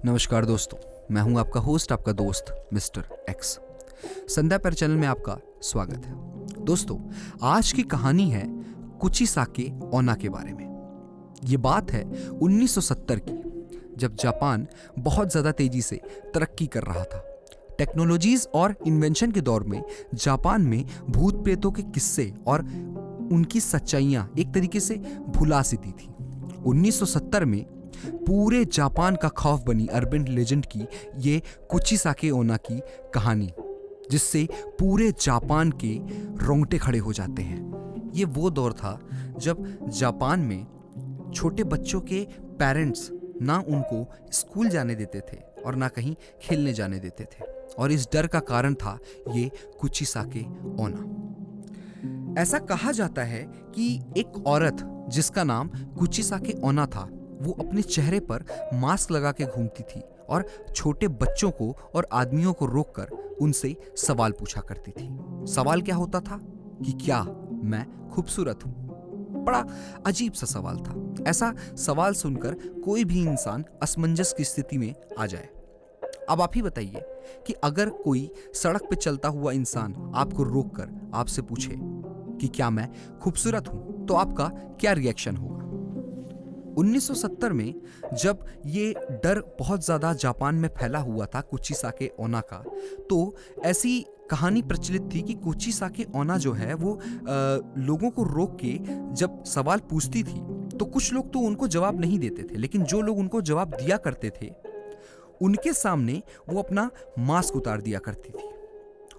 नमस्कार दोस्तों, मैं हूं आपका होस्ट, आपका दोस्त मिस्टर एक्स। संध्या पर चैनल में आपका स्वागत है। दोस्तों, आज की कहानी है कुचिसाके ओना के बारे में। ये बात है 1970 की, जब जापान बहुत ज़्यादा तेजी से तरक्की कर रहा था। टेक्नोलॉजीज और इन्वेंशन के दौर में जापान में भूत प्रेतों के किस्से और उनकी सच्चाइयाँ एक तरीके से भुला सी दी थी। 1970 में पूरे जापान का खौफ बनी अर्बन लेजेंड की ये कुचिसाके ओना की कहानी, जिससे पूरे जापान के रोंगटे खड़े हो जाते हैं। ये वो दौर था जब जापान में छोटे बच्चों के पेरेंट्स ना उनको स्कूल जाने देते थे और ना कहीं खेलने जाने देते थे, और इस डर का कारण था ये कुचिसाके ओना। ऐसा कहा जाता है कि एक औरत जिसका नाम कुचिसाके ओना था, वो अपने चेहरे पर मास्क लगा के घूमती थी और छोटे बच्चों को और आदमियों को रोककर उनसे सवाल पूछा करती थी। सवाल क्या होता था कि क्या मैं खूबसूरत हूं? बड़ा अजीब सा सवाल था। ऐसा सवाल सुनकर कोई भी इंसान असमंजस की स्थिति में आ जाए। अब आप ही बताइए कि अगर कोई सड़क पे चलता हुआ इंसान आपको रोककर आपसे पूछे कि क्या मैं खूबसूरत हूं, तो आपका क्या रिएक्शन होगा? 1970 में जब ये डर बहुत ज़्यादा जापान में फैला हुआ था कुचिसाके ओना का, तो ऐसी कहानी प्रचलित थी कि कुचिसाके ओना जो है वो लोगों को रोक के जब सवाल पूछती थी, तो कुछ लोग तो उनको जवाब नहीं देते थे, लेकिन जो लोग उनको जवाब दिया करते थे उनके सामने वो अपना मास्क उतार दिया करती थी।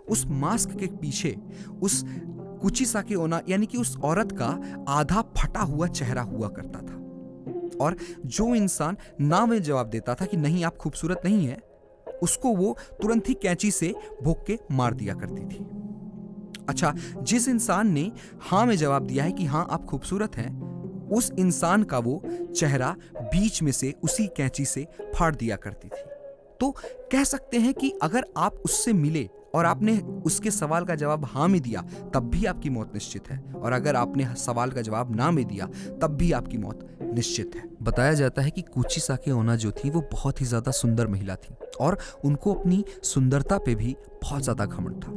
उस मास्क के पीछे उस कुचिसाके ओना यानी कि उस औरत का आधा फटा हुआ चेहरा हुआ करता था, और जो इंसान ना में जवाब देता था कि नहीं आप खूबसूरत नहीं है, उसको वो तुरंत ही कैंची से भोंक के मार दिया करती थी। अच्छा, जिस इंसान ने हाँ में जवाब दिया है कि हाँ आप खूबसूरत हैं, उस इंसान का वो चेहरा बीच में से उसी कैंची से फाड़ दिया करती थी। तो कह सकते हैं कि अगर आप उससे मिले और आपने उसके सवाल का जवाब हाँ में दिया, तब भी आपकी मौत निश्चित है, और अगर आपने सवाल का जवाब ना में दिया, तब भी आपकी मौत निश्चित है। बताया जाता है कि कुचिसाके ओना जो थी वो बहुत ही ज़्यादा सुंदर महिला थी, और उनको अपनी सुंदरता पे भी बहुत ज़्यादा घमंड था।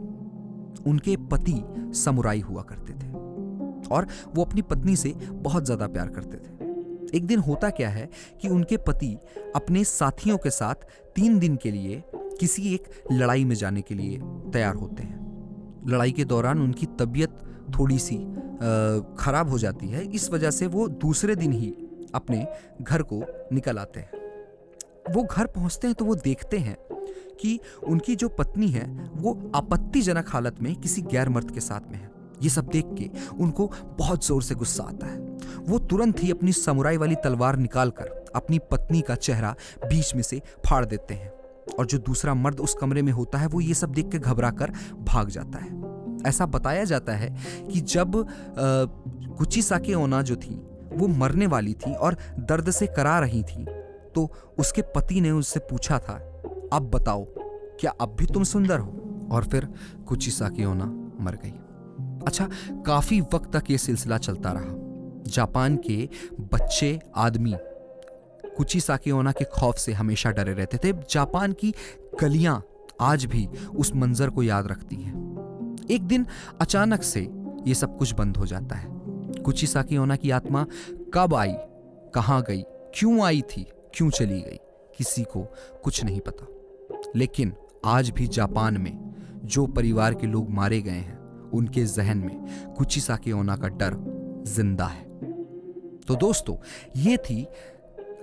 उनके पति समुराई हुआ करते थे और वो अपनी पत्नी से बहुत ज़्यादा प्यार करते थे। एक दिन होता क्या है कि उनके पति अपने साथियों के साथ 3 दिन के लिए किसी एक लड़ाई में जाने के लिए तैयार होते हैं। लड़ाई के दौरान उनकी तबीयत थोड़ी सी खराब हो जाती है, इस वजह से वो दूसरे दिन ही अपने घर को निकल आते हैं। वो घर पहुंचते हैं तो वो देखते हैं कि उनकी जो पत्नी है वो आपत्तिजनक हालत में किसी गैर मर्द के साथ में है। ये सब देख के उनको बहुत जोर से गुस्सा आता है। वो तुरंत ही अपनी समुराई वाली तलवार निकालकर अपनी पत्नी का चेहरा बीच में से फाड़ देते हैं, और जो दूसरा मर्द उस कमरे में होता है वो ये सब देख के घबराकर भाग जाता है। ऐसा बताया जाता है कि जब कुचिसाके ओना जो थी वो मरने वाली थी और दर्द से करा रही थी, तो उसके पति ने उससे पूछा था, अब बताओ क्या अब भी तुम सुंदर हो? और फिर कुचिसाके ओना मर गई। अच्छा, काफी वक्त तक ये सिलसिला चलता रहा। जापान के बच्चे आदमी कुचिसाके ओना के खौफ से हमेशा डरे रहते थे। जापान की गलियां आज भी उस मंजर को याद रखती हैं। एक दिन अचानक से ये सब कुछ बंद हो जाता है। कुचिसाके ओना की आत्मा कब आई, कहां गई, क्यों आई थी, क्यों चली गई, किसी को कुछ नहीं पता। लेकिन आज भी जापान में जो परिवार के लोग मारे गए हैं, उनके जहन में कुचिसाके ओना का डर जिंदा है। तो दोस्तों, ये थी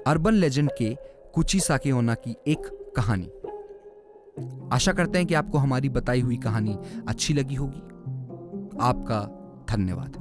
अर्बन लेजेंड के कुचिसाके ओना की एक कहानी। आशा करते हैं कि आपको हमारी बताई हुई कहानी अच्छी लगी होगी। आपका धन्यवाद।